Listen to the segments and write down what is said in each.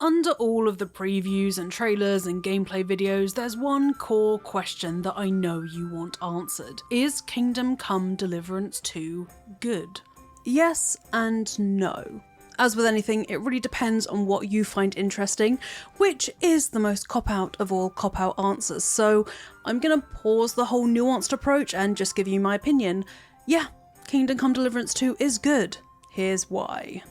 Under all of the previews and trailers and gameplay videos, there's one core question that I know you want answered. Is Kingdom Come Deliverance 2 good? Yes and no. As with anything, it really depends on what you find interesting, which is the most cop-out of all cop-out answers, so I'm gonna pause the whole nuanced approach and just give you my opinion. Yeah, Kingdom Come Deliverance 2 is good. Here's why.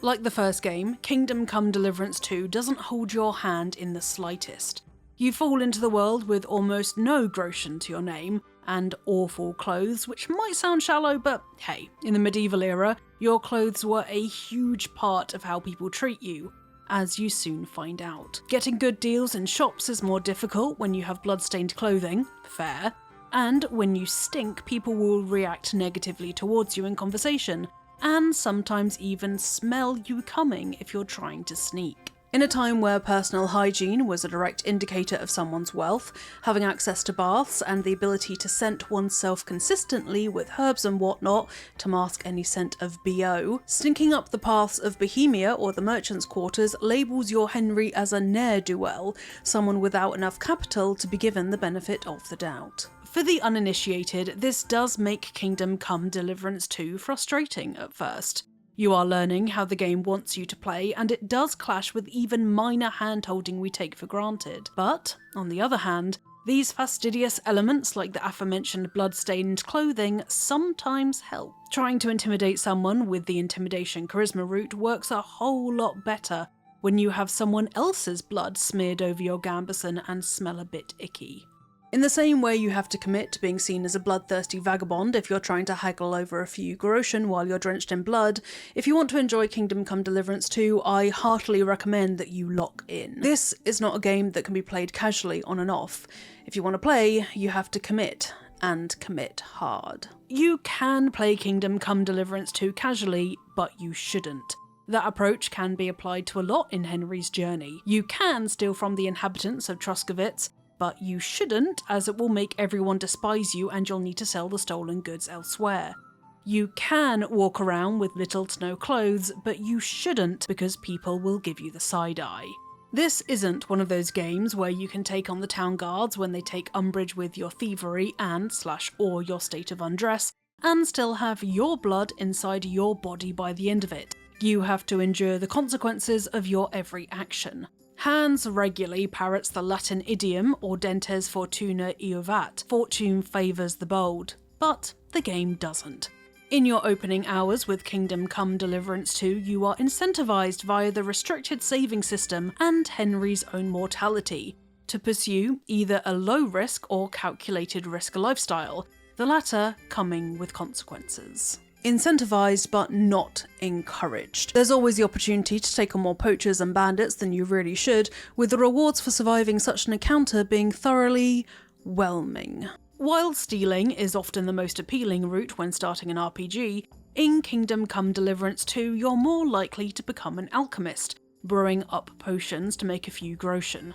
Like the first game, Kingdom Come Deliverance 2 doesn't hold your hand in the slightest. You fall into the world with almost no groschen to your name, and awful clothes, which might sound shallow, but hey, in the medieval era, your clothes were a huge part of how people treat you, as you soon find out. Getting good deals in shops is more difficult when you have blood-stained clothing, fair, and when you stink, people will react negatively towards you in conversation, and sometimes even smell you coming if you're trying to sneak. In a time where personal hygiene was a direct indicator of someone's wealth, having access to baths and the ability to scent oneself consistently with herbs and whatnot to mask any scent of BO, stinking up the paths of Bohemia or the merchant's quarters labels your Henry as a ne'er-do-well, someone without enough capital to be given the benefit of the doubt. For the uninitiated, this does make Kingdom Come Deliverance 2 frustrating at first. You are learning how the game wants you to play, and it does clash with even minor hand-holding we take for granted. But, on the other hand, these fastidious elements like the aforementioned blood-stained clothing sometimes help. Trying to intimidate someone with the intimidation charisma route works a whole lot better when you have someone else's blood smeared over your gambeson and smell a bit icky. In the same way you have to commit to being seen as a bloodthirsty vagabond if you're trying to haggle over a few groschen while you're drenched in blood, if you want to enjoy Kingdom Come Deliverance 2, I heartily recommend that you lock in. This is not a game that can be played casually on and off. If you want to play, you have to commit, and commit hard. You can play Kingdom Come Deliverance 2 casually, but you shouldn't. That approach can be applied to a lot in Henry's journey. You can steal from the inhabitants of Truscovitz, but you shouldn't, as it will make everyone despise you and you'll need to sell the stolen goods elsewhere. You can walk around with little to no clothes, but you shouldn't because people will give you the side eye. This isn't one of those games where you can take on the town guards when they take umbrage with your thievery and/or your state of undress, and still have your blood inside your body by the end of it. You have to endure the consequences of your every action. Hans regularly parrots the Latin idiom Audentes fortuna iuvat, fortune favours the bold, but the game doesn't. In your opening hours with Kingdom Come Deliverance 2, you are incentivized via the restricted saving system and Henry's own mortality to pursue either a low-risk or calculated risk lifestyle, the latter coming with consequences. Incentivized but not encouraged. There's always the opportunity to take on more poachers and bandits than you really should, with the rewards for surviving such an encounter being thoroughly whelming. While stealing is often the most appealing route when starting an RPG, in Kingdom Come Deliverance 2 you're more likely to become an alchemist, brewing up potions to make a few groschen.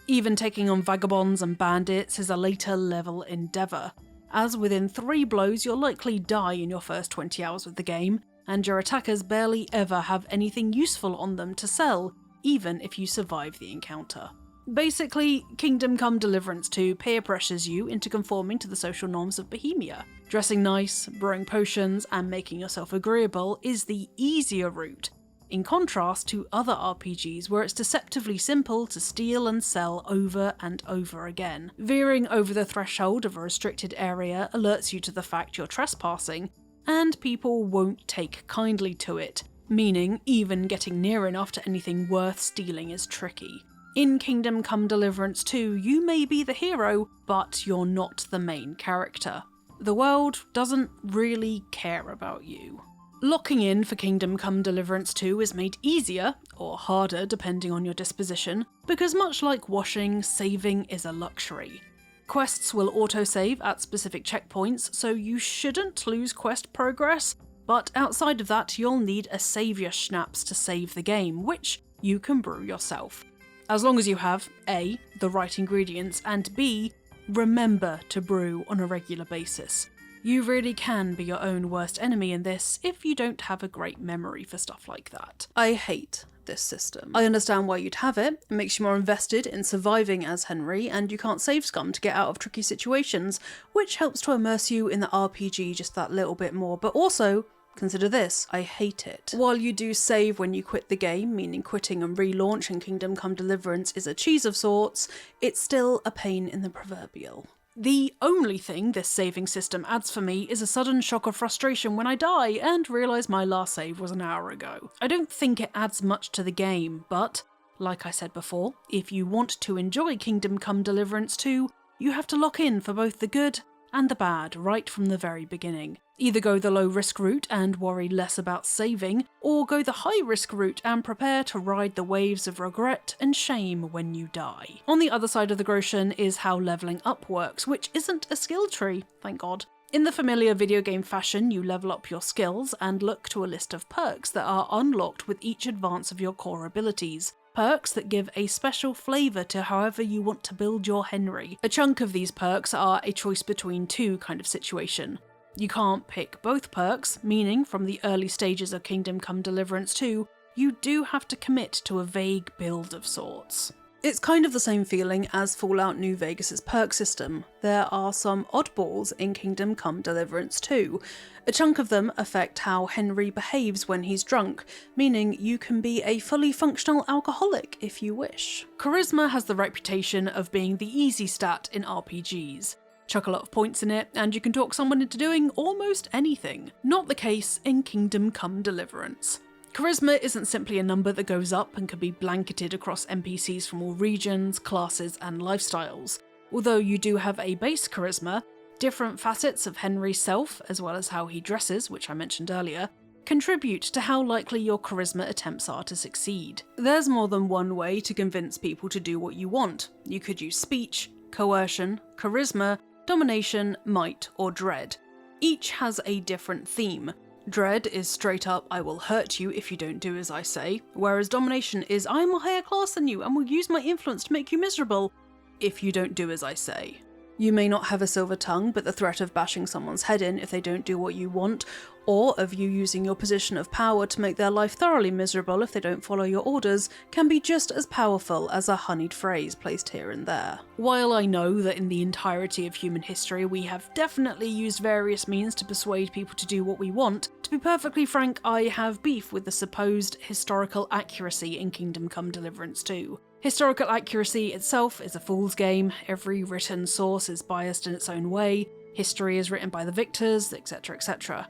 Even taking on vagabonds and bandits is a later level endeavour, as within 3 blows you'll likely die in your first 20 hours of the game, and your attackers barely ever have anything useful on them to sell, even if you survive the encounter. Basically, Kingdom Come Deliverance 2 peer pressures you into conforming to the social norms of Bohemia. Dressing nice, brewing potions, and making yourself agreeable is the easier route, in contrast to other RPGs where it's deceptively simple to steal and sell over and over again. Veering over the threshold of a restricted area alerts you to the fact you're trespassing, and people won't take kindly to it, meaning even getting near enough to anything worth stealing is tricky. In Kingdom Come Deliverance 2, you may be the hero, but you're not the main character. The world doesn't really care about you. Locking in for Kingdom Come Deliverance 2 is made easier, or harder depending on your disposition, because much like washing, saving is a luxury. Quests will autosave at specific checkpoints, so you shouldn't lose quest progress, but outside of that you'll need a saviour schnapps to save the game, which you can brew yourself. As long as you have A, the right ingredients, and B, remember to brew on a regular basis. You really can be your own worst enemy in this if you don't have a great memory for stuff like that. I hate this system. I understand why you'd have it. It makes you more invested in surviving as Henry, and you can't save scum to get out of tricky situations, which helps to immerse you in the RPG just that little bit more. But also, consider this, I hate it. While you do save when you quit the game, meaning quitting and relaunch in Kingdom Come Deliverance is a cheese of sorts, it's still a pain in the proverbial. The only thing this saving system adds for me is a sudden shock of frustration when I die and realise my last save was an hour ago. I don't think it adds much to the game, but, like I said before, if you want to enjoy Kingdom Come Deliverance 2, you have to lock in for both the good and the bad right from the very beginning. Either go the low risk route and worry less about saving, or go the high risk route and prepare to ride the waves of regret and shame when you die. On the other side of the groschen is how levelling up works, which isn't a skill tree, thank God. In the familiar video game fashion, you level up your skills and look to a list of perks that are unlocked with each advance of your core abilities. Perks that give a special flavour to however you want to build your Henry. A chunk of these perks are a choice between two kind of situation. You can't pick both perks, meaning from the early stages of Kingdom Come Deliverance 2, you do have to commit to a vague build of sorts. It's kind of the same feeling as Fallout New Vegas' perk system. There are some oddballs in Kingdom Come Deliverance 2. A chunk of them affect how Henry behaves when he's drunk, meaning you can be a fully functional alcoholic if you wish. Charisma has the reputation of being the easy stat in RPGs. Chuck a lot of points in it, and you can talk someone into doing almost anything. Not the case in Kingdom Come Deliverance. Charisma isn't simply a number that goes up and can be blanketed across NPCs from all regions, classes, and lifestyles. Although you do have a base charisma, different facets of Henry's self, as well as how he dresses, which I mentioned earlier, contribute to how likely your charisma attempts are to succeed. There's more than one way to convince people to do what you want. You could use speech, coercion, charisma, domination, might, or dread. Each has a different theme. Dread is straight up, I will hurt you if you don't do as I say, whereas domination is, I'm a higher class than you and will use my influence to make you miserable if you don't do as I say. You may not have a silver tongue, but the threat of bashing someone's head in if they don't do what you want, or of you using your position of power to make their life thoroughly miserable if they don't follow your orders, can be just as powerful as a honeyed phrase placed here and there. While I know that in the entirety of human history we have definitely used various means to persuade people to do what we want, to be perfectly frank, I have beef with the supposed historical accuracy in Kingdom Come Deliverance 2. Historical accuracy itself is a fool's game. Every written source is biased in its own way, history is written by the victors, etc, etc.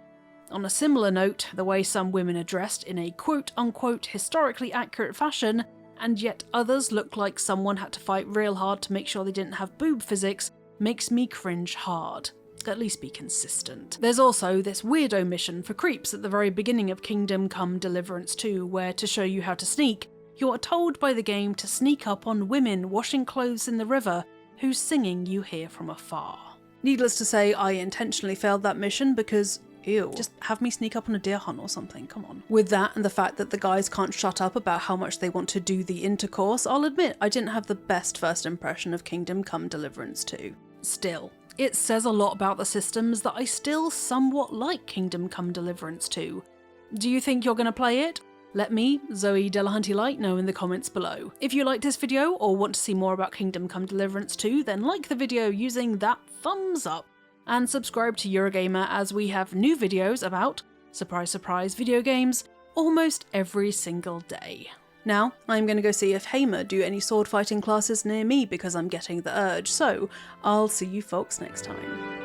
On a similar note, the way some women are dressed in a quote-unquote historically accurate fashion, and yet others look like someone had to fight real hard to make sure they didn't have boob physics, makes me cringe hard. At least be consistent. There's also this weirdo mission for creeps at the very beginning of Kingdom Come Deliverance 2, where to show you how to sneak, you are told by the game to sneak up on women washing clothes in the river, whose singing you hear from afar. Needless to say, I intentionally failed that mission because, ew, just have me sneak up on a deer hunt or something, come on. With that and the fact that the guys can't shut up about how much they want to do the intercourse, I'll admit I didn't have the best first impression of Kingdom Come Deliverance 2. Still, it says a lot about the systems that I still somewhat like Kingdom Come Deliverance 2. Do you think you're going to play it? Let me, Zoe Delahunty-Light, know in the comments below. If you liked this video or want to see more about Kingdom Come Deliverance 2, then like the video using that thumbs up, and subscribe to Eurogamer as we have new videos about, surprise surprise, video games almost every single day. Now, I'm going to go see if Hamer do any sword fighting classes near me because I'm getting the urge, so I'll see you folks next time.